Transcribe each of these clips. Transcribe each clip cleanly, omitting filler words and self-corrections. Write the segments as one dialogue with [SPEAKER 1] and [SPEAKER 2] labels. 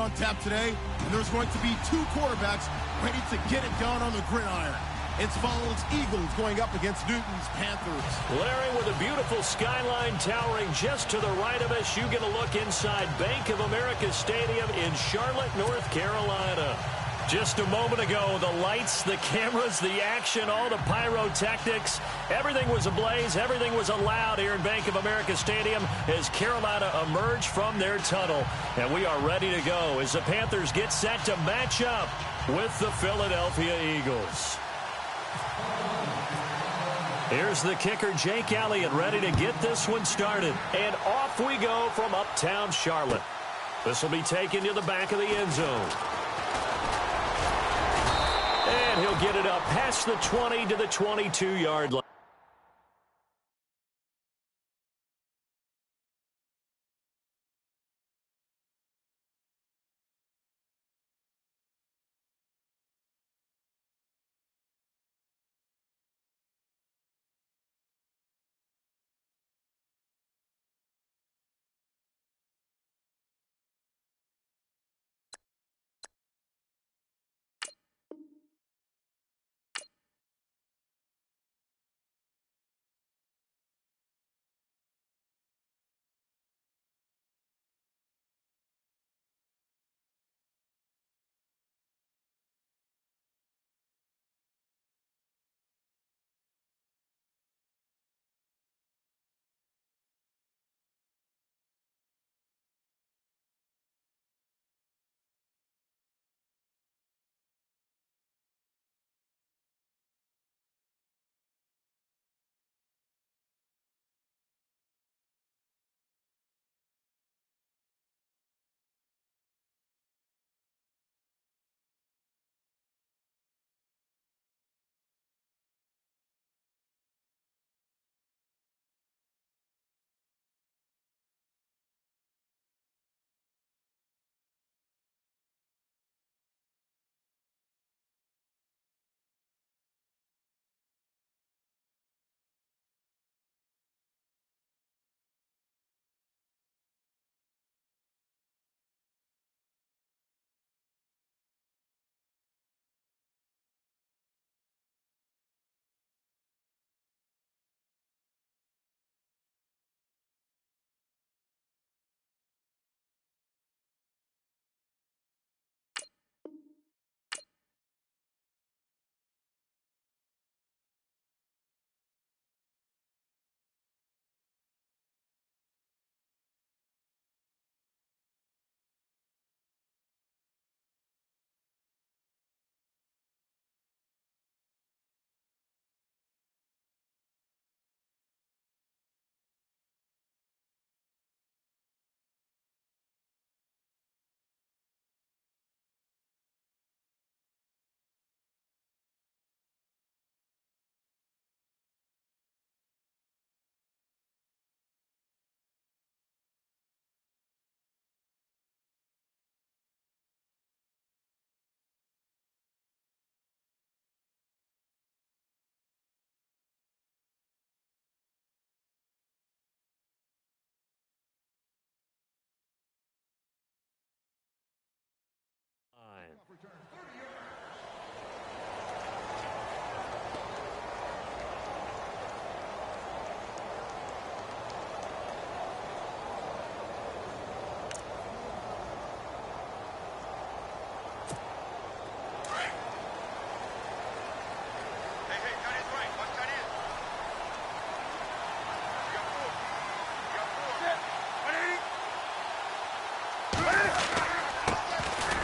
[SPEAKER 1] on tap today, and there's going to be two quarterbacks ready to get it done on the gridiron. It's Vols Eagles going up against Newton's Panthers.
[SPEAKER 2] Larry, with a beautiful skyline towering just to the right of us, you get a look inside Bank of America Stadium in Charlotte, North Carolina. Just a moment ago, the lights, the cameras, the action, all the pyrotechnics, everything was ablaze, everything was allowed here in Bank of America Stadium as Carolina emerged from their tunnel. And we are ready to go as the Panthers get set to match up with the Philadelphia Eagles. Here's the kicker, Jake Elliott, ready to get this one started. And off we go from uptown Charlotte. This will be taken to the back of the end zone. And he'll get it up past the 20 to the 22-yard line.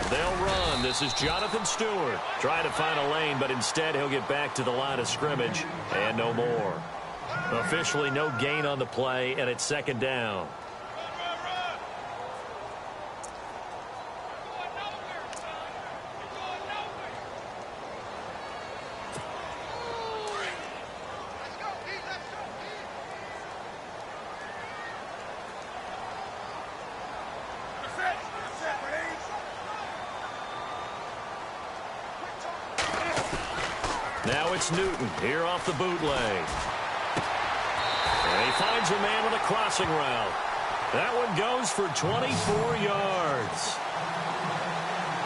[SPEAKER 2] They'll run. This is Jonathan Stewart trying to find a lane, but instead he'll get back to the line of scrimmage and no more. Officially no gain on the play, and it's second down. Now it's Newton here off the bootleg. And he finds a man on a crossing route. That one goes for 24 yards.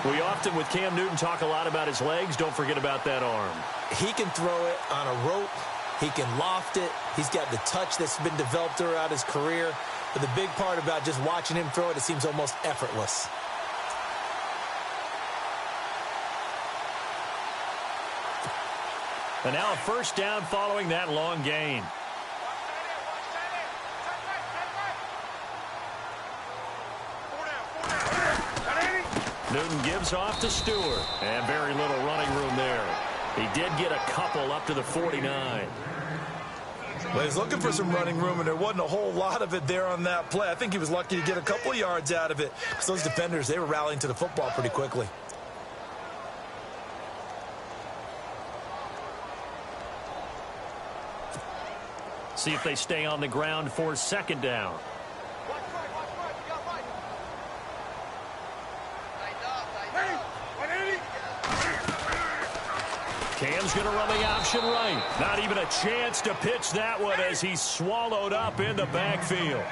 [SPEAKER 2] We often, with Cam Newton, talk a lot about his legs. Don't forget about that arm.
[SPEAKER 3] He can throw it on a rope. He can loft it. He's got the touch that's been developed throughout his career. But the big part about just watching him throw it, it seems almost effortless.
[SPEAKER 2] And now a first down following that long gain. Newton gives off to Stewart. And very little running room there. He did get a couple up to the 49.
[SPEAKER 3] Well, he's looking for some running room, and there wasn't a whole lot of it there on that play. I think he was lucky to get a couple yards out of it, because those defenders, they were rallying to the football pretty quickly.
[SPEAKER 2] See if they stay on the ground for second down. Cam's going to run the option right. Not even a chance to pitch that one as he's swallowed up in the backfield.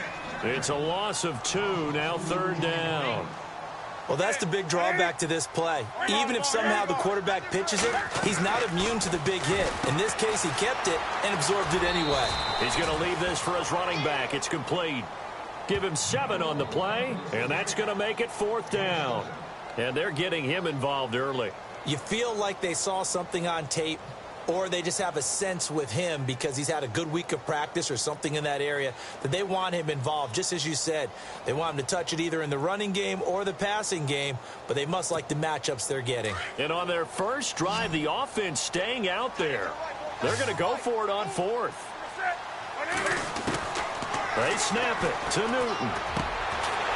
[SPEAKER 2] It's a loss of 2, now third down.
[SPEAKER 3] Well, that's the big drawback to this play. Even if somehow the quarterback pitches it, he's not immune to the big hit. In this case, he kept it and absorbed it anyway.
[SPEAKER 2] He's going to leave this for his running back. It's complete. Give him 7 on the play, and that's going to make it fourth down. And they're getting him involved early.
[SPEAKER 3] You feel like they saw something on tape, or they just have a sense with him because he's had a good week of practice or something in that area that they want him involved. Just as you said, they want him to touch it either in the running game or the passing game, but they must like the matchups they're getting.
[SPEAKER 2] And on their first drive, the offense staying out there. They're going to go for it on fourth. They snap it to Newton.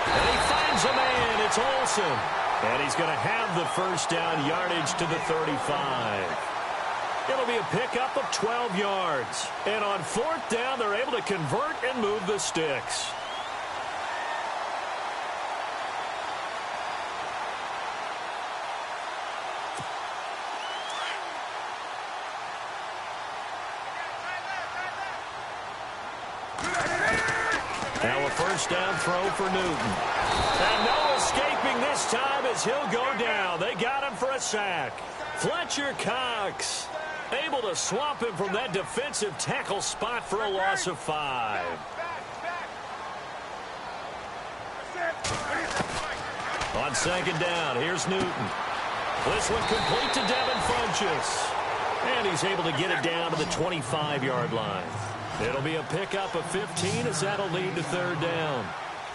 [SPEAKER 2] And he finds a man. It's Olsen. And he's going to have the first down, yardage to the 35. It'll be a pickup of 12 yards. And on fourth down, they're able to convert and move the sticks. Now a first down throw for Newton. And no escaping this time as he'll go down. They got him for a sack. Fletcher Cox able to swamp him from that defensive tackle spot for a loss of 5. On second down, here's Newton. This one complete to Devin Funchess. And he's able to get it down to the 25-yard line. It'll be a pickup of 15 as that'll lead to third down.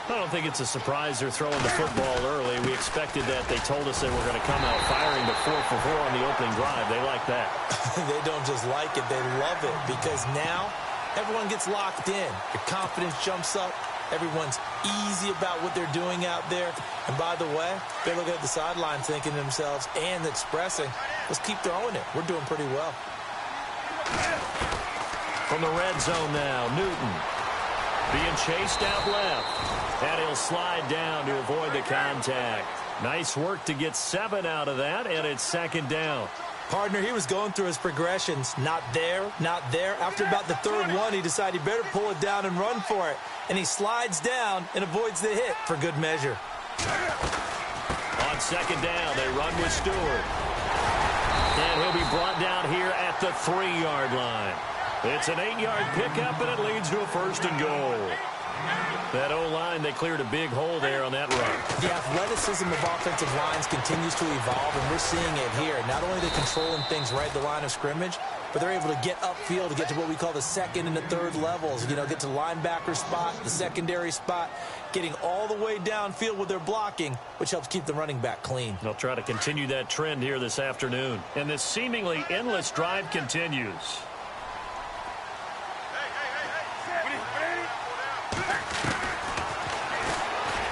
[SPEAKER 2] I don't think it's a surprise they're throwing the football early. We expected that. They told us they were going to come out firing the 4 for 4 on the opening drive. They like that.
[SPEAKER 3] They don't just like it, they love it, because now everyone gets locked in. Your confidence jumps up. Everyone's easy about what they're doing out there. And by the way, they're looking at the sideline thinking to themselves and expressing, let's keep throwing it. We're doing pretty well.
[SPEAKER 2] From the red zone now, Newton being chased out left. And he'll slide down to avoid the contact. Nice work to get 7 out of that, and it's second down.
[SPEAKER 3] Partner, he was going through his progressions. Not there, not there. After about the third one, he decided he better pull it down and run for it. And he slides down and avoids the hit for good measure.
[SPEAKER 2] On second down, they run with Stewart. And he'll be brought down here at the 3-yard line. It's an 8-yard pickup, and it leads to a first and goal. That O-line, they cleared a big hole there on that run.
[SPEAKER 3] The athleticism of offensive lines continues to evolve, and we're seeing it here. Not only are they controlling things right at the line of scrimmage, but they're able to get upfield to get to what we call the second and the third levels. You know, get to the linebacker spot, the secondary spot, getting all the way downfield with their blocking, which helps keep the running back clean.
[SPEAKER 2] They'll try to continue that trend here this afternoon. And this seemingly endless drive continues.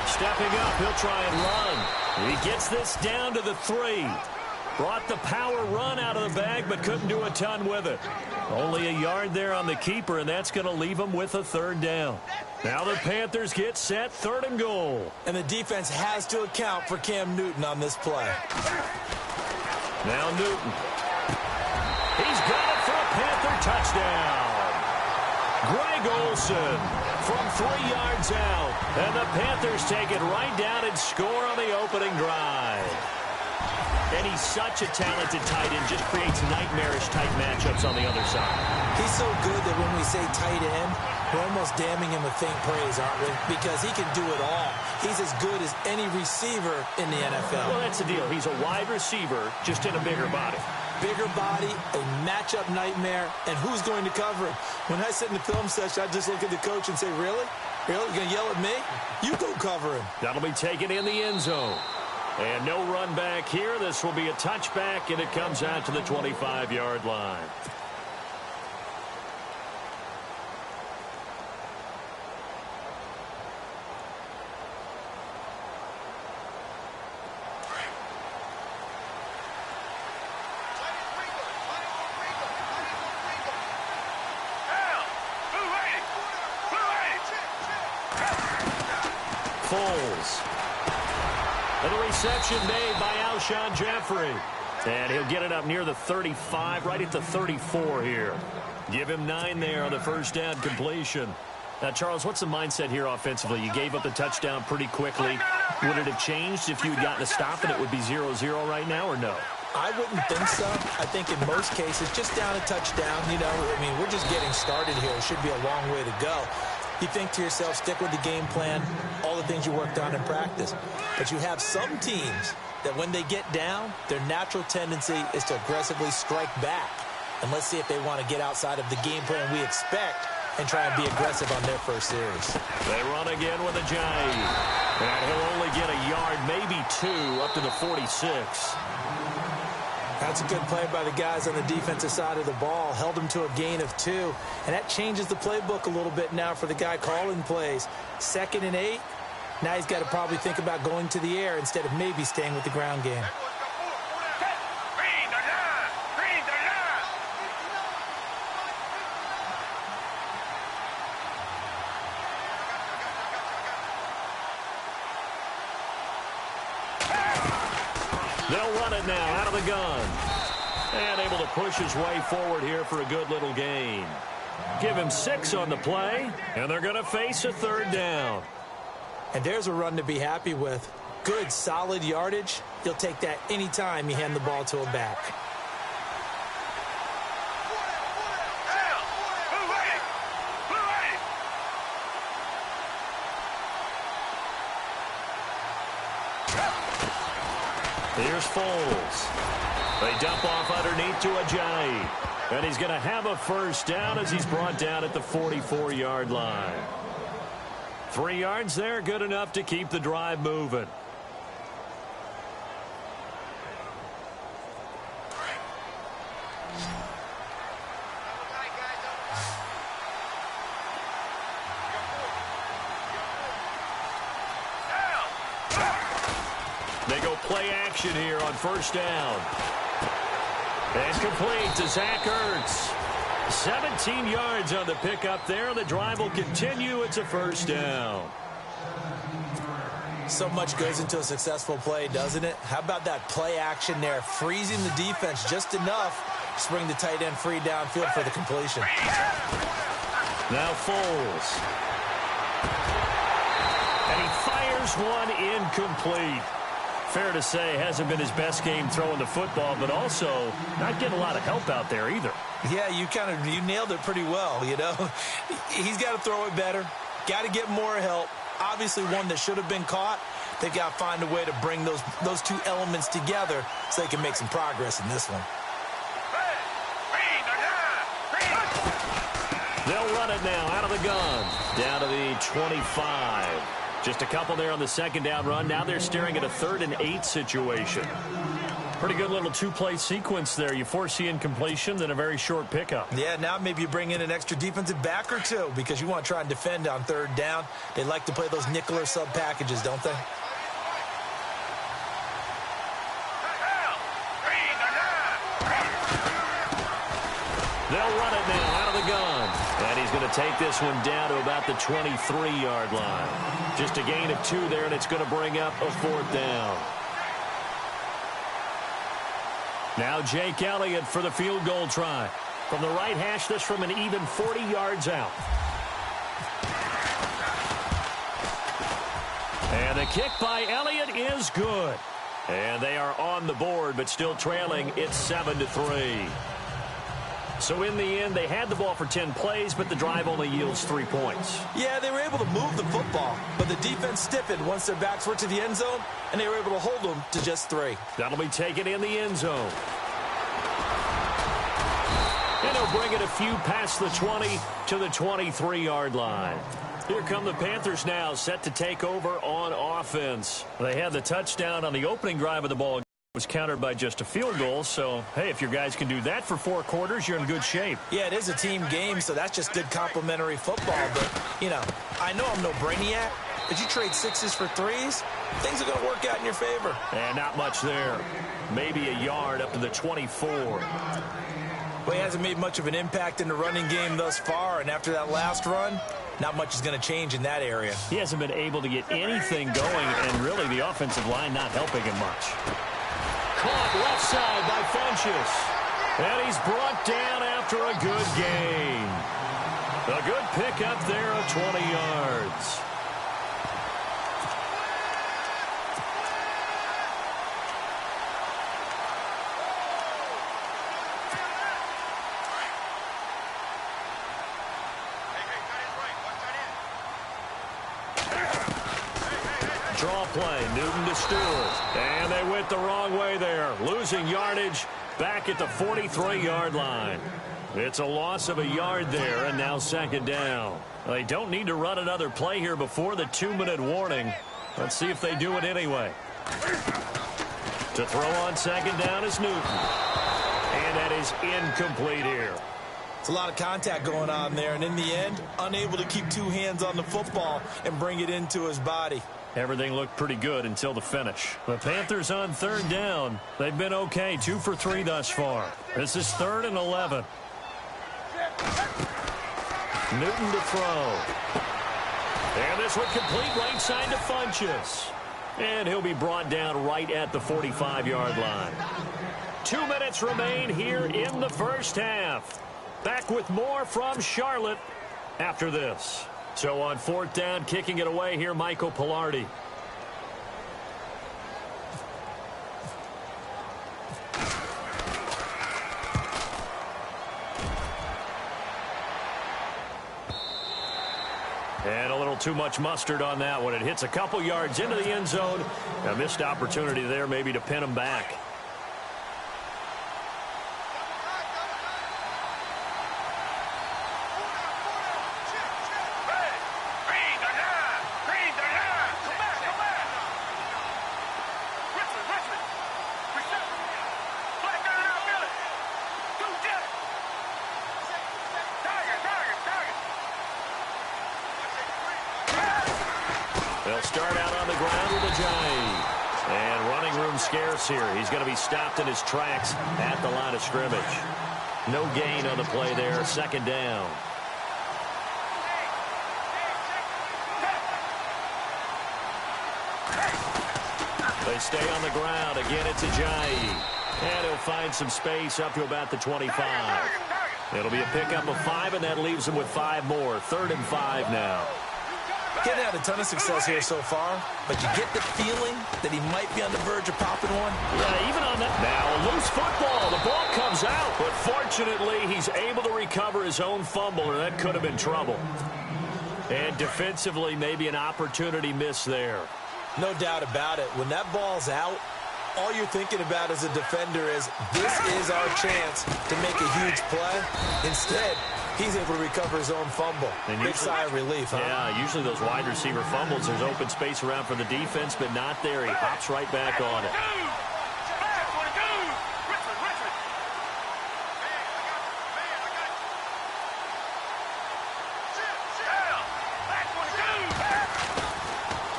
[SPEAKER 2] Stepping up, he'll try and run. He gets this down to the 3. Brought the power run out of the bag, but couldn't do a ton with it. Only a yard there on the keeper, and that's going to leave him with a third down. Now the Panthers get set, third and goal.
[SPEAKER 3] And the defense has to account for Cam Newton on this play.
[SPEAKER 2] Now Newton. He's got it for a Panther touchdown. Greg Olsen from 3 yards out. And the Panthers take it right down and score on the opening drive. And he's such a talented tight end, just creates nightmarish-type matchups on the other side.
[SPEAKER 3] He's so good that when we say tight end, we're almost damning him with faint praise, aren't we? Because he can do it all. He's as good as any receiver in the NFL.
[SPEAKER 2] Well, that's the deal. He's a wide receiver, just in a bigger body.
[SPEAKER 3] Bigger body, a matchup nightmare, and who's going to cover him? When I sit in the film session, I just look at the coach and say, really? Really? You're going to yell at me? You go cover him.
[SPEAKER 2] That'll be taken in the end zone. And no run back here. This will be a touchback, and it comes out to the 25-yard line. And a reception made by Alshon Jeffrey. And he'll get it up near the 35, right at the 34 here. Give him 9 there on the first down completion. Now, Charles, what's the mindset here offensively? You gave up the touchdown pretty quickly. Would it have changed if you had gotten a stop and it would be 0-0 right now, or no?
[SPEAKER 3] I wouldn't think so. I think in most cases, just down a touchdown, you know, I mean, we're just getting started here. It should be a long way to go. You think to yourself, stick with the game plan, all the things you worked on in practice. But you have some teams that when they get down, their natural tendency is to aggressively strike back. And let's see if they want to get outside of the game plan we expect and try and be aggressive on their first series.
[SPEAKER 2] They run again with Ajayi. And he'll only get a yard, maybe 2, up to the 46.
[SPEAKER 3] That's a good play by the guys on the defensive side of the ball. Held him to a gain of 2. And that changes the playbook a little bit now for the guy calling plays. 2nd and 8. Now he's got to probably think about going to the air instead of maybe staying with the ground game.
[SPEAKER 2] They'll run it now out of the gun. And able to push his way forward here for a good little gain. Give him 6 on the play, and they're going to face a 3rd down.
[SPEAKER 3] And there's a run to be happy with. Good, solid yardage. You'll take that anytime you hand the ball to a back.
[SPEAKER 2] Here's Foles. They dump off underneath to Ajayi. And he's going to have a first down as he's brought down at the 44-yard line. 3 yards there, good enough to keep the drive moving. They go play action here on first down. And complete to Zach Ertz. 17 yards on the pickup there. The drive will continue. It's a first down.
[SPEAKER 3] So much goes into a successful play, doesn't it? How about that play action there? Freezing the defense just enough to bring the tight end free downfield for the completion.
[SPEAKER 2] Now Foles. And he fires one incomplete. Fair to say, hasn't been his best game throwing the football, but also not getting a lot of help out there either.
[SPEAKER 3] Yeah, you nailed it pretty well, you know. He's got to throw it better. Got to get more help. Obviously one that should have been caught. They've got to find a way to bring those two elements together so they can make some progress in this one.
[SPEAKER 2] They'll run it now out of the gun. Down to the 25. Just a couple there on the second down run. Now they're staring at a 3rd and 8 situation. Pretty good little 2-play sequence there. You force the incompletion, then a very short pickup.
[SPEAKER 3] Yeah, now maybe you bring in an extra defensive back or 2 because you want to try and defend on 3rd down. They like to play those nickel or sub packages, don't they?
[SPEAKER 2] They'll run it now out of the gun. And he's going to take this one down to about the 23-yard line. Just a gain of 2 there, and it's going to bring up a 4th down. Now Jake Elliott for the field goal try. From the right hash, this from an even 40 yards out. And the kick by Elliott is good. And they are on the board, but still trailing. It's 7-3. So in the end, they had the ball for 10 plays, but the drive only yields 3 points.
[SPEAKER 3] Yeah, they were able to move the football, but the defense stiffened once their backs were to the end zone, and they were able to hold them to just 3.
[SPEAKER 2] That'll be taken in the end zone. And he'll bring it a few past the 20 to the 23-yard line. Here come the Panthers now, set to take over on offense. They had the touchdown on the opening drive of the ball. It was countered by just a field goal. So, hey, if your guys can do that for 4 quarters, you're in good shape.
[SPEAKER 3] Yeah, it is a team game, so that's just good complimentary football. But, you know, I know I'm no brainiac, but you trade 6s for 3s, things are going to work out in your favor.
[SPEAKER 2] And not much there. Maybe a yard up to the 24.
[SPEAKER 3] Well, he hasn't made much of an impact in the running game thus far, and after that last run, not much is going to change in that area.
[SPEAKER 2] He hasn't been able to get anything going, and really the offensive line not helping him much. Caught left side by Funchess. And he's brought down after a good gain. A good pickup there of 20 yards. Draw play, Newton to Stewart. And they went the wrong way there. Losing yardage back at the 43-yard line. It's a loss of a yard there, and now second down. They don't need to run another play here before the 2-minute warning. Let's see if they do it anyway. To throw on second down is Newton. And that is incomplete here.
[SPEAKER 3] It's a lot of contact going on there, and in the end, unable to keep 2 hands on the football and bring it into his body.
[SPEAKER 2] Everything looked pretty good until the finish. The Panthers on third down. They've been okay, 2 for 3 thus far. This is 3rd and 11. Newton to throw. And this one complete right side to Funchess. And he'll be brought down right at the 45-yard line. 2 minutes remain here in the first half. Back with more from Charlotte after this. So on 4th down, kicking it away here, Michael Pilardi. And a little too much mustard on that one. It hits a couple yards into the end zone. A missed opportunity there maybe to pin him back. They'll start out on the ground with a jive. And running room scarce here. He's going to be stopped in his tracks at the line of scrimmage. No gain on the play there. Second down. They stay on the ground. Again, it's a jive. And he'll find some space up to about the 25. It'll be a pickup of 5, and that leaves him with 5 more. 3rd and 5 now.
[SPEAKER 3] Getting had a ton of success here so far, but you get the feeling that he might be on the verge of popping one.
[SPEAKER 2] Yeah, even on that. Now a loose football. The ball comes out, but fortunately he's able to recover his own fumble, or that could have been trouble. And defensively, maybe an opportunity miss there.
[SPEAKER 3] No doubt about it. When that ball's out, all you're thinking about as a defender is, this is our chance to make a huge play. Instead, he's able to recover his own fumble. Big sigh of relief, huh?
[SPEAKER 2] Yeah, usually those wide receiver fumbles, there's open space around for the defense, but not there. He hops right back on it.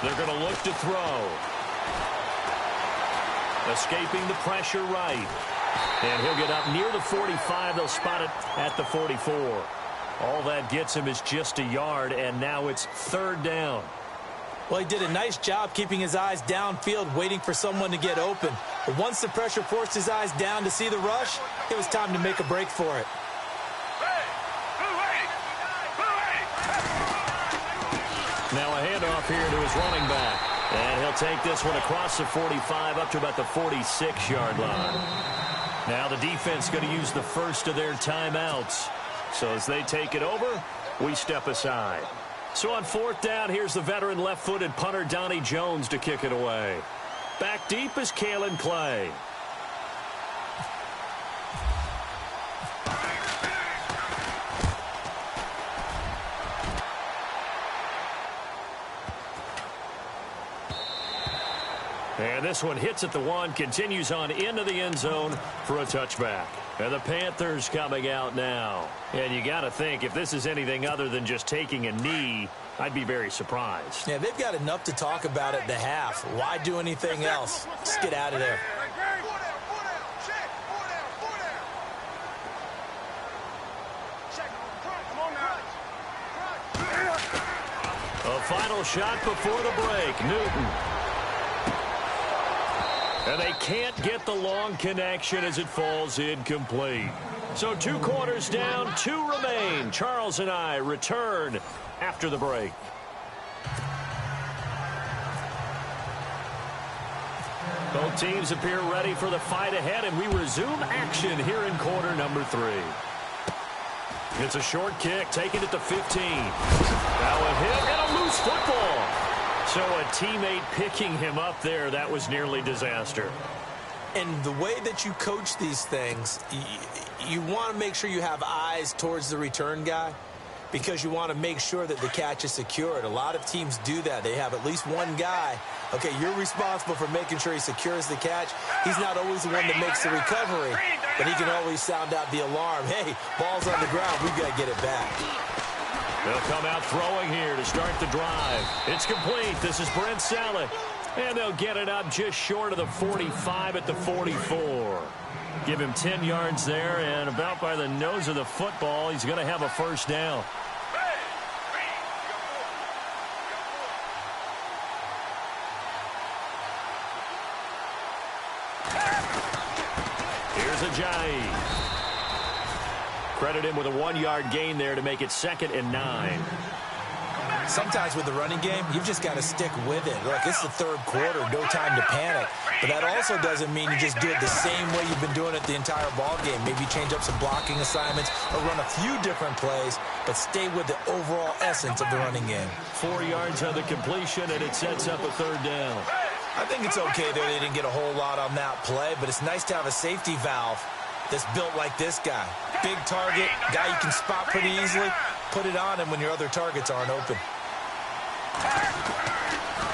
[SPEAKER 2] They're going to look to throw. Escaping the pressure right. And he'll get up near the 45. They'll spot it at the 44. All that gets him is just a yard, and now it's 3rd down.
[SPEAKER 3] Well, he did a nice job keeping his eyes downfield, waiting for someone to get open. But once the pressure forced his eyes down to see the rush, it was time to make a break for it.
[SPEAKER 2] Now a handoff here to his running back. And he'll take this one across the 45 up to about the 46-yard line. Now the defense going to use the first of their timeouts. So as they take it over, we step aside. So on fourth down, here's the veteran left-footed punter Donnie Jones to kick it away. Back deep is Kalen Clay. And this one hits at the 1, continues on into the end zone for a touchback. And the Panthers coming out now. And you got to think, if this is anything other than just taking a knee, I'd be very surprised.
[SPEAKER 3] Yeah, they've got enough to talk about at the half. Why do anything else? Just get out of there.
[SPEAKER 2] A final shot before the break. Newton. And they can't get the long connection as it falls incomplete. So 2 quarters down, 2 remain. Charles and I return after the break. Both teams appear ready for the fight ahead, and we resume action here in quarter number 3. It's a short kick, taking it to 15. Now a hit and a loose football. So a teammate picking him up there, that was nearly disaster.
[SPEAKER 3] And the way that you coach these things, you want to make sure you have eyes towards the return guy because you want to make sure that the catch is secured. A lot of teams do that. They have at least one guy. Okay, you're responsible for making sure he secures the catch. He's not always the one that makes the recovery, but he can always sound out the alarm. Hey, ball's on the ground. We've got to get it back.
[SPEAKER 2] They'll come out throwing here to start the drive. It's complete. This is Brent Saleh. And they'll get it up just short of the 45 at the 44. Give him 10 yards there, and about by the nose of the football, he's going to have a first down. Here's Ajayi. Credit him with a 1-yard gain there to make it 2nd and 9.
[SPEAKER 3] Sometimes with the running game, you've just got to stick with it. Look, it's the 3rd quarter, no time to panic. But that also doesn't mean you just do it the same way you've been doing it the entire ball game. Maybe change up some blocking assignments or run a few different plays, but stay with the overall essence of the running game.
[SPEAKER 2] 4 yards on the completion, and it sets up a 3rd down.
[SPEAKER 3] I think it's okay there. They didn't get a whole lot on that play, but it's nice to have a safety valve that's built like this guy. Big target, guy you can spot pretty easily. Put it on him when your other targets aren't open.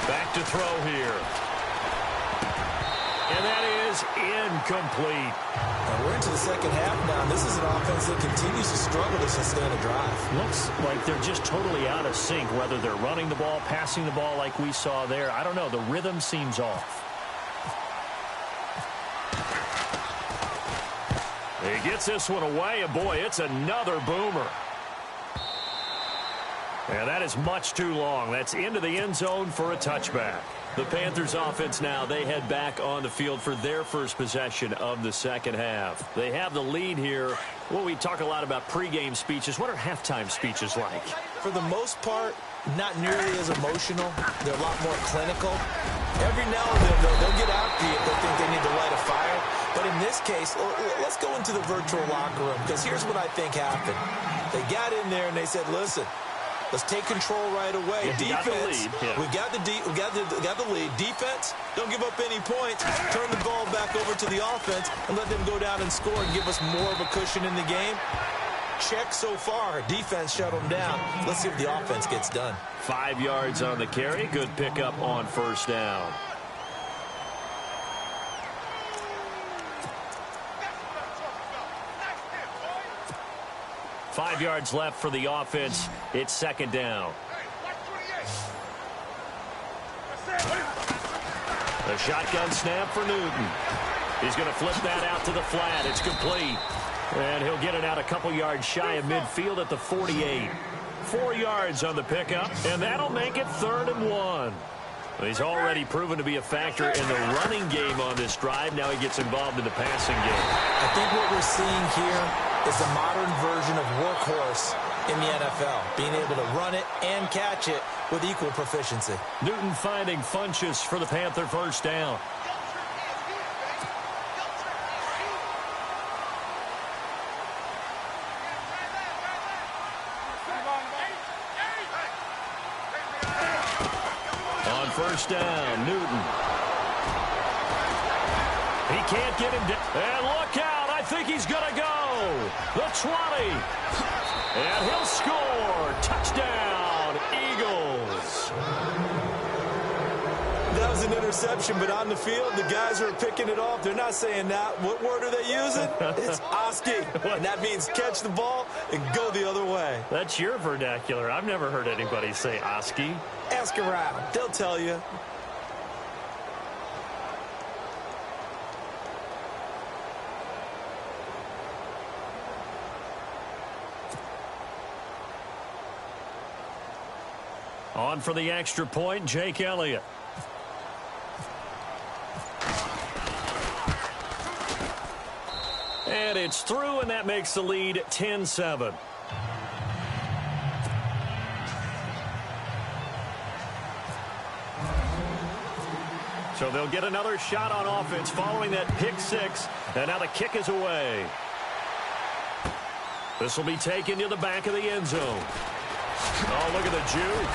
[SPEAKER 2] Back to throw here. And that is incomplete.
[SPEAKER 3] Now we're into the second half now. This is an offense that continues to struggle to sustain a drive.
[SPEAKER 2] Looks like they're just totally out of sync, whether they're running the ball, passing the ball like we saw there. I don't know. The rhythm seems off. He gets this one away, and boy, it's another boomer. And that is much too long. That's into the end zone for a touchback. The Panthers offense now, they head back on the field for their first possession of the second half. They have the lead here. Well, we talk a lot about pregame speeches. What are halftime speeches like?
[SPEAKER 3] For the most part, not nearly as emotional. They're a lot more clinical. Every now and then, though, they'll get after you if they think they need to light a fire. But in this case, let's go into the virtual locker room, because here's what I think happened. They got in there and they said, listen, let's take control right away. Defense, we got the lead. Defense, don't give up any points. Turn the ball back over to the offense and let them go down and score and give us more of a cushion in the game. Check so far. Defense shut them down. Let's see if the offense gets done.
[SPEAKER 2] 5 yards on the carry. Good pickup on first down. Five yards left for the offense. It's second down. A shotgun snap for Newton. He's going to flip that out to the flat. It's complete. And he'll get it out a couple yards shy of midfield at the 48. 4 yards on the pickup, and that'll make it 3rd and 1. He's already proven to be a factor in the running game on this drive. Now he gets involved in the passing game.
[SPEAKER 3] I think what we're seeing here is a modern version of workhorse in the NFL, being able to run it and catch it with equal proficiency.
[SPEAKER 2] Newton finding Funchess for the Panther first down. On first down, Newton. He can't get him down. And look out. I think he's going to go. The 20. And he'll score. Touchdown, Eagles.
[SPEAKER 3] That was an interception, but on the field, the guys who are picking it off, they're not saying that. What word are they using? It's Oski. And that means catch the ball and go the other way.
[SPEAKER 2] That's your vernacular. I've never heard anybody say Oski.
[SPEAKER 3] Ask around. They'll tell you.
[SPEAKER 2] On for the extra point, Jake Elliott. And it's through, and that makes the lead 10-7. So they'll get another shot on offense following that pick six, and now the kick is away. This will be taken to the back of the end zone. Oh, look at the juke.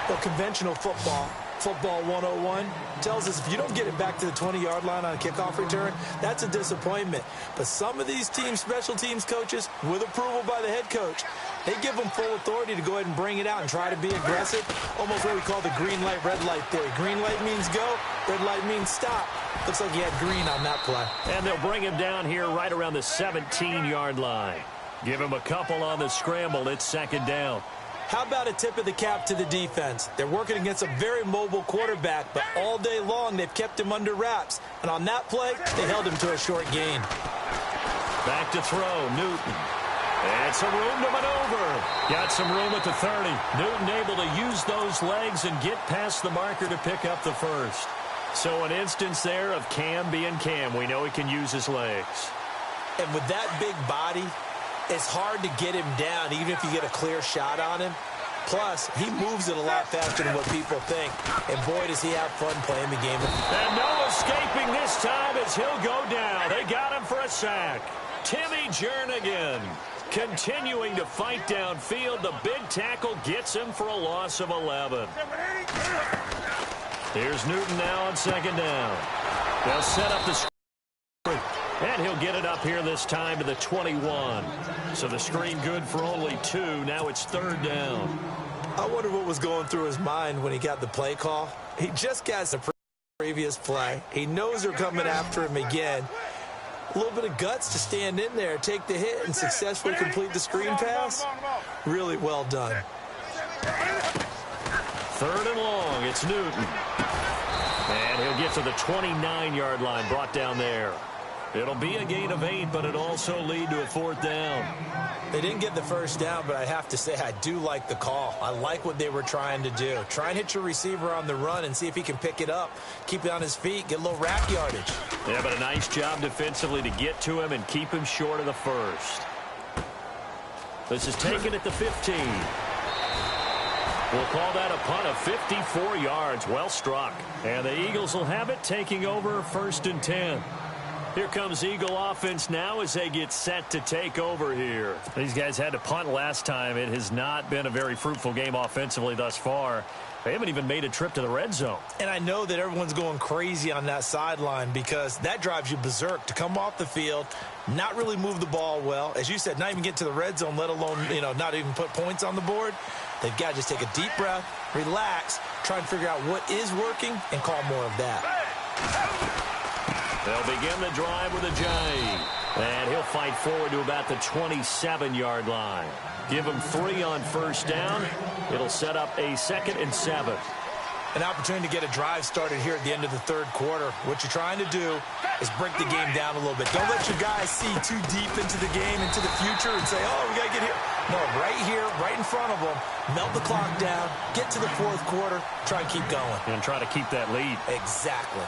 [SPEAKER 3] Well, conventional football 101, tells us if you don't get it back to the 20-yard line on a kickoff return, that's a disappointment. But some of these teams, special teams coaches, with approval by the head coach, they give them full authority to go ahead and bring it out and try to be aggressive, almost what we call the green light, red light theory. Green light means go, red light means stop. Looks like he had green on that play.
[SPEAKER 2] And they'll bring him down here right around the 17-yard line. Give him a couple on the scramble. It's second down.
[SPEAKER 3] How about a tip of the cap to the defense? They're working against a very mobile quarterback, but all day long they've kept him under wraps. And on that play, they held him to a short gain.
[SPEAKER 2] Back to throw, Newton. And some room to maneuver. Got some room at the 30. Newton able to use those legs and get past the marker to pick up the first. So an instance there of Cam being Cam. We know he can use his legs.
[SPEAKER 3] And with that big body, it's hard to get him down, even if you get a clear shot on him. Plus, he moves it a lot faster than what people think. And boy, does he have fun playing the game.
[SPEAKER 2] And no escaping this time as he'll go down. They got him for a sack. Timmy Jernigan continuing to fight downfield. The big tackle gets him for a loss of 11. Here's Newton now on second down. They'll set up the screen. And he'll get it up here this time to the 21. So the screen good for only 2. Now it's third down.
[SPEAKER 3] I wonder what was going through his mind when he got the play call. He just got the previous play. He knows they're coming after him again. A little bit of guts to stand in there, take the hit, and successfully complete the screen pass. Really well done.
[SPEAKER 2] Third and long. It's Newton. And he'll get to the 29-yard line, brought down there. It'll be a gain of 8, but it'll also lead to a fourth down.
[SPEAKER 3] They didn't get the first down, but I have to say I do like the call. I like what they were trying to do. Try and hit your receiver on the run and see if he can pick it up, keep it on his feet, get a little rack yardage.
[SPEAKER 2] Yeah, but a nice job defensively to get to him and keep him short of the first. This is taken at the 15. We'll call that a punt of 54 yards. Well struck. And the Eagles will have it, taking over first and 10. Here comes Eagle offense now as they get set to take over here. These guys had to punt last time. It has not been a very fruitful game offensively thus far. They haven't even made a trip to the red zone.
[SPEAKER 3] And I know that everyone's going crazy on that sideline because that drives you berserk to come off the field, not really move the ball well. As you said, not even get to the red zone, let alone, not even put points on the board. They've got to just take a deep breath, relax, try and figure out what is working, and call more of that.
[SPEAKER 2] They'll begin the drive with a J. And he'll fight forward to about the 27-yard line. Give him 3 on first down. It'll set up a 2nd and 7.
[SPEAKER 3] An opportunity to get a drive started here at the end of the third quarter. What you're trying to do is break the game down a little bit. Don't let your guys see too deep into the game, into the future, and say, oh, we got to get here. No, right here, right in front of them, melt the clock down, get to the fourth quarter, try and keep going.
[SPEAKER 2] And try to keep that lead.
[SPEAKER 3] Exactly.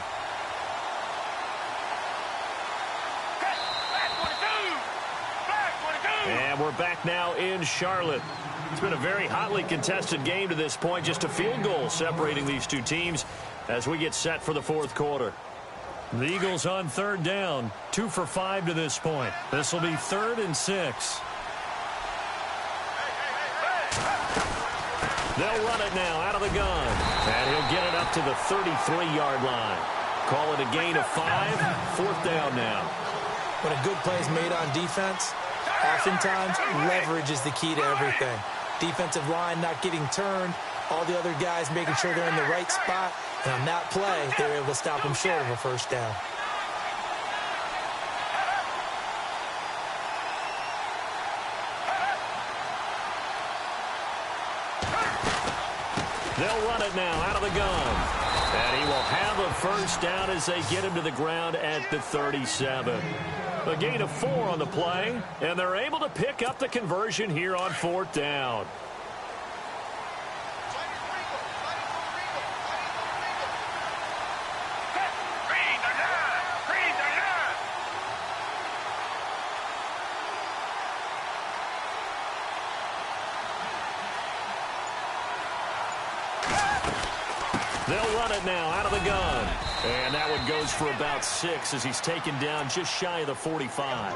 [SPEAKER 2] And we're back now in Charlotte. It's been a very hotly contested game to this point. Just a field goal separating these two teams as we get set for the fourth quarter. The Eagles on third down, 2 for 5 to this point. This will be 3rd and 6. They'll run it now out of the gun. And he'll get it up to the 33-yard line. Call it a gain of 5, 4th down now.
[SPEAKER 3] When a good play is made on defense, oftentimes leverage is the key to everything. Defensive line not getting turned, all the other guys making sure they're in the right spot. And on that play, they were able to stop them short of a first down.
[SPEAKER 2] They'll run it now out of the gun. And he will have a first down as they get him to the ground at the 37. A gain of 4 on the play, and they're able to pick up the conversion here on 4th down. They'll run it now out of the gun. And that one goes for about 6 as he's taken down just shy of the 45.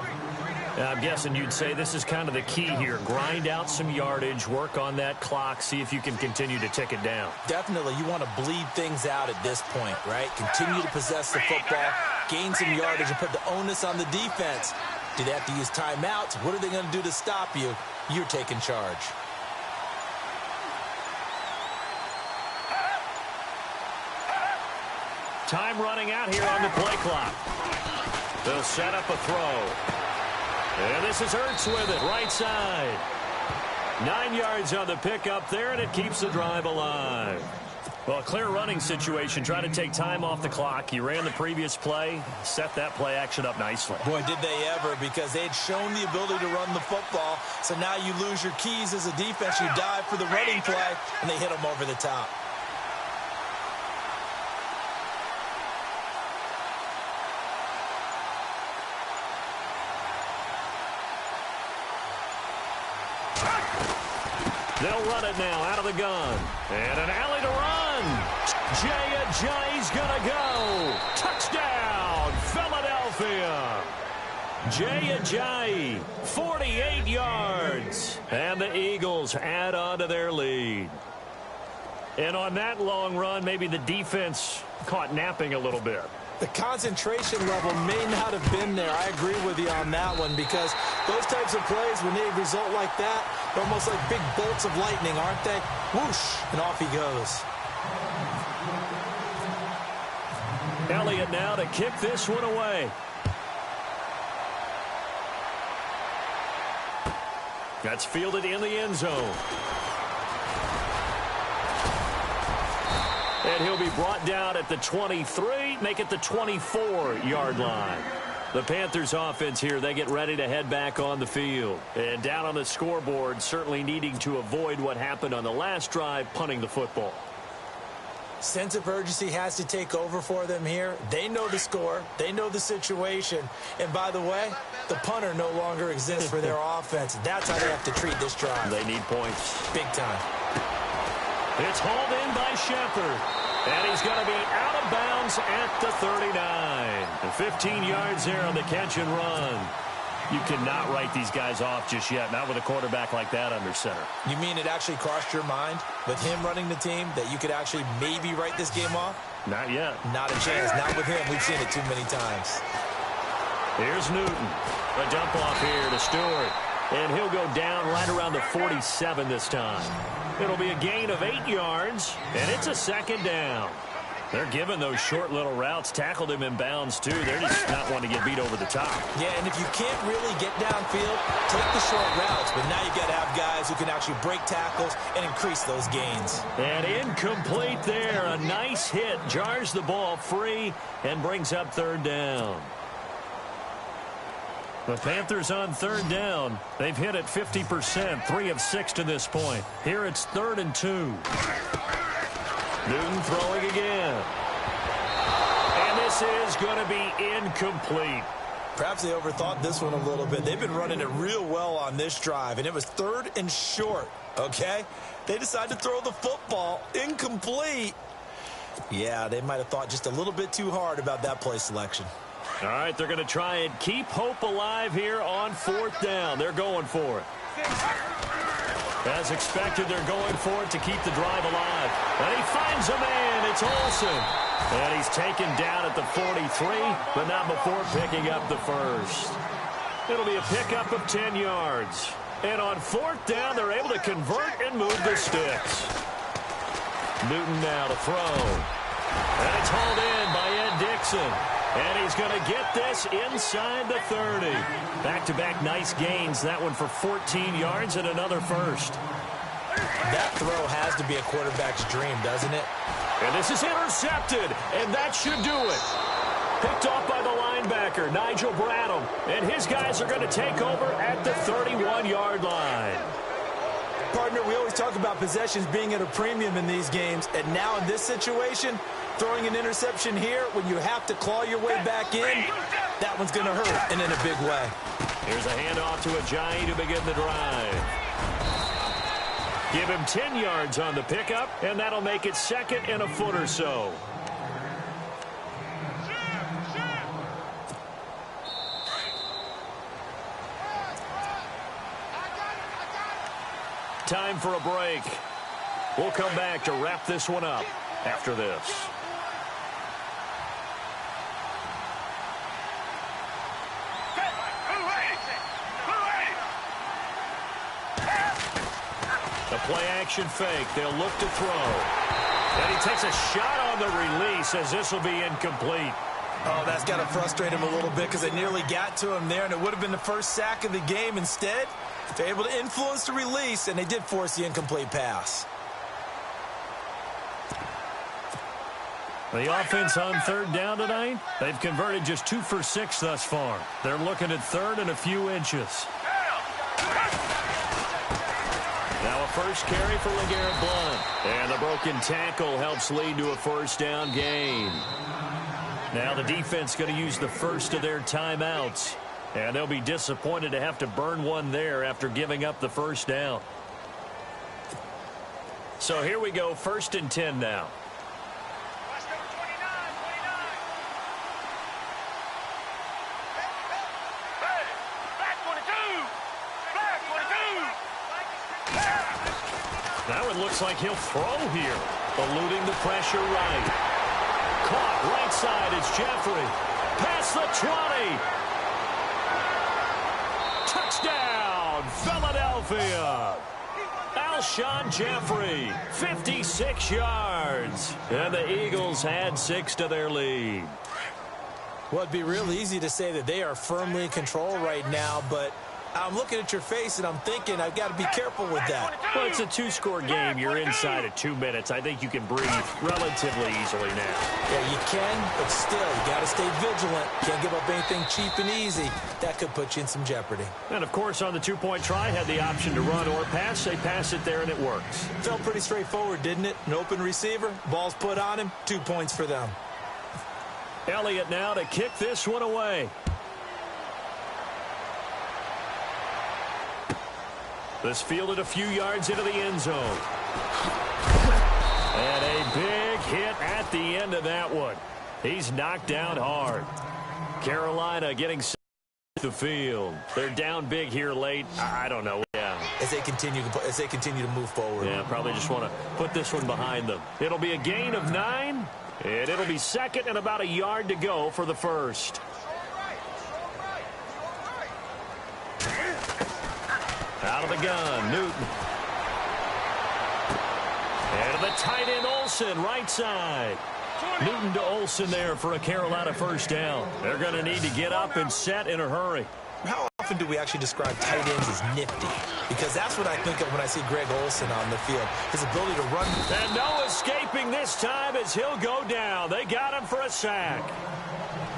[SPEAKER 2] Now, I'm guessing you'd say this is kind of the key here. Grind out some yardage, work on that clock, see if you can continue to tick it down.
[SPEAKER 3] Definitely, you want to bleed things out at this point, right? Continue to possess the football, gain some yardage, and put the onus on the defense. Do they have to use timeouts? What are they going to do to stop you? You're taking charge.
[SPEAKER 2] Time running out here on the play clock. They'll set up a throw. And this is Ertz with it, right side. 9 yards on the pickup there, and it keeps the drive alive. Well, a clear running situation, trying to take time off the clock. He ran the previous play, set that play action up nicely.
[SPEAKER 3] Boy, did they ever, because they had shown the ability to run the football. So now you lose your keys as a defense. You dive for the running play, and they hit them over the top.
[SPEAKER 2] They'll run it now out of the gun. And an alley to run. Jay Ajayi's going to go. Touchdown, Philadelphia. Jay Ajayi, 48 yards. And the Eagles add on to their lead. And on that long run, maybe the defense caught napping a little bit.
[SPEAKER 3] The concentration level may not have been there. I agree with you on that one, because those types of plays, when they result like that, they're almost like big bolts of lightning, aren't they? Whoosh, and off he goes.
[SPEAKER 2] Elliott now to kick this one away. That's fielded in the end zone. And he'll be brought down at the 23, make it the 24-yard line. The Panthers offense here, they get ready to head back on the field. And down on the scoreboard, certainly needing to avoid what happened on the last drive, punting the football.
[SPEAKER 3] Sense of urgency has to take over for them here. They know the score. They know the situation. And by the way, the punter no longer exists for their offense. That's how they have to treat this drive.
[SPEAKER 2] They need points.
[SPEAKER 3] Big time.
[SPEAKER 2] It's hauled in by Shepard. And he's going to be out of bounds at the 39. And 15 yards there on the catch and run. You cannot write these guys off just yet, not with a quarterback like that under center.
[SPEAKER 3] You mean it actually crossed your mind with him running the team that you could actually maybe write this game off?
[SPEAKER 2] Not yet.
[SPEAKER 3] Not a chance. Not with him. We've seen it too many times.
[SPEAKER 2] Here's Newton. A dump off here to Stewart. And he'll go down right around the 47 this time. It'll be a gain of 8 yards, and it's a second down. They're giving those short little routes, tackled him in bounds, too. They're just not wanting to get beat over the top.
[SPEAKER 3] Yeah, and if you can't really get downfield, take the short routes. But now you've got to have guys who can actually break tackles and increase those gains.
[SPEAKER 2] And incomplete there. A nice hit. Jars the ball free and brings up third down. The Panthers on third down. They've hit it 50%, 3 of 6 to this point. Here it's 3rd and 2. Newton throwing again. And this is going to be incomplete.
[SPEAKER 3] Perhaps they overthought this one a little bit. They've been running it real well on this drive, and it was 3rd and short, okay? They decided to throw the football incomplete. Yeah, they might have thought just a little bit too hard about that play selection.
[SPEAKER 2] All right, they're going to try and keep hope alive here on 4th down. They're going for it. As expected, they're going for it to keep the drive alive. And he finds a man. It's Olsen. And he's taken down at the 43, but not before picking up the first. It'll be a pickup of 10 yards. And on 4th down, they're able to convert and move the sticks. Newton now to throw. And it's hauled in by Ed Dixon. And he's going to get this inside the 30. Back-to-back nice gains. That one for 14 yards and another first.
[SPEAKER 3] That throw has to be a quarterback's dream, doesn't it?
[SPEAKER 2] And this is intercepted, and that should do it. Picked off by the linebacker, Nigel Bradham. And his guys are going to take over at the 31-yard line.
[SPEAKER 3] Partner, we always talk about possessions being at a premium in these games. And now in this situation, throwing an interception here when you have to claw your way back in, that one's going to hurt, and in a big way.
[SPEAKER 2] Here's a handoff to Ajayi to begin the drive. Give him 10 yards on the pickup, and that'll make it 2nd and a foot or so. Time for a break. We'll come back to wrap this one up after this. The play-action fake. They'll look to throw. And he takes a shot on the release as this will be incomplete.
[SPEAKER 3] Oh, that's got to frustrate him a little bit because they nearly got to him there, and it would have been the first sack of the game. Instead, they're able to influence the release, and they did force the incomplete pass.
[SPEAKER 2] The offense on 3rd down tonight, they've converted just 2 for 6 thus far. They're looking at 3rd and a few inches. Now a first carry for LeGarrette Blount. And the broken tackle helps lead to a 1st down gain. Now the defense going to use the first of their timeouts. And they'll be disappointed to have to burn one there after giving up the 1st down. So here we go, 1st and 10 now. Now it looks like he'll throw here. Eluding the pressure right. Caught right side. It's Jeffrey. Past the 20. Touchdown, Philadelphia. Alshon Jeffrey, 56 yards. And the Eagles add 6 to their lead.
[SPEAKER 3] Well, it'd be real easy to say that they are firmly in control right now, but I'm looking at your face and I'm thinking I've got to be careful with that.
[SPEAKER 2] Well, it's a 2-score game. You're inside of 2 minutes. I think you can breathe relatively easily now.
[SPEAKER 3] Yeah, you can, but still, you got to stay vigilant. Can't give up anything cheap and easy. That could put you in some jeopardy.
[SPEAKER 2] And, of course, on the 2-point try, had the option to run or pass. They pass it there, and it works.
[SPEAKER 3] Felt pretty straightforward, didn't it? An open receiver, ball's put on him, 2 points for them.
[SPEAKER 2] Elliott now to kick this one away. This fielded a few yards into the end zone. And a big hit at the end of that one. He's knocked down hard. Carolina getting the field. They're down big here late. I don't know. Yeah.
[SPEAKER 3] As they continue to move forward.
[SPEAKER 2] Yeah, probably just want to put this one behind them. It'll be a gain of 9, and it'll be 2nd and about a yard to go for the first. Out of the gun, Newton. And the tight end, Olsen, right side. Newton to Olsen there for a Carolina 1st down. They're going to need to get up and set in a hurry.
[SPEAKER 3] How often do we actually describe tight ends as nifty? Because that's what I think of when I see Greg Olsen on the field. His ability to run.
[SPEAKER 2] And no escaping this time as he'll go down. They got him for a sack.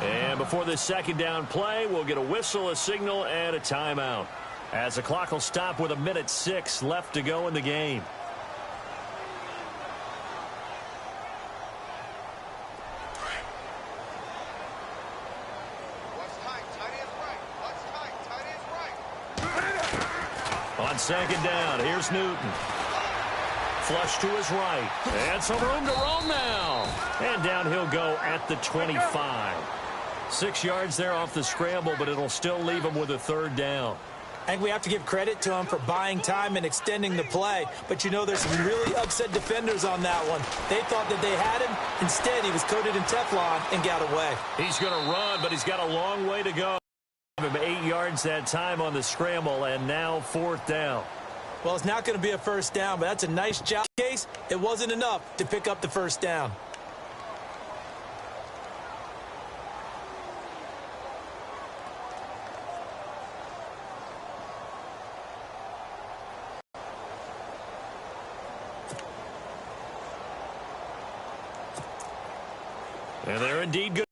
[SPEAKER 2] And before this 2nd down play, we'll get a whistle, a signal, and a timeout. As the clock will stop with 1:06 left to go in the game. On second down, here's Newton. Flush to his right. And some room to roam now. And down he'll go at the 25. 6 yards there off the scramble, but it'll still leave him with a third down.
[SPEAKER 3] I think we have to give credit to him for buying time and extending the play. But, you know, there's some really upset defenders on that one. They thought that they had him. Instead, he was coated in Teflon and got away.
[SPEAKER 2] He's going to run, but he's got a long way to go. Give him 8 yards that time on the scramble, and now fourth down.
[SPEAKER 3] Well, it's not going to be a first down, but that's a nice job. Case, it wasn't enough to pick up the first down.
[SPEAKER 2] And they're indeed good.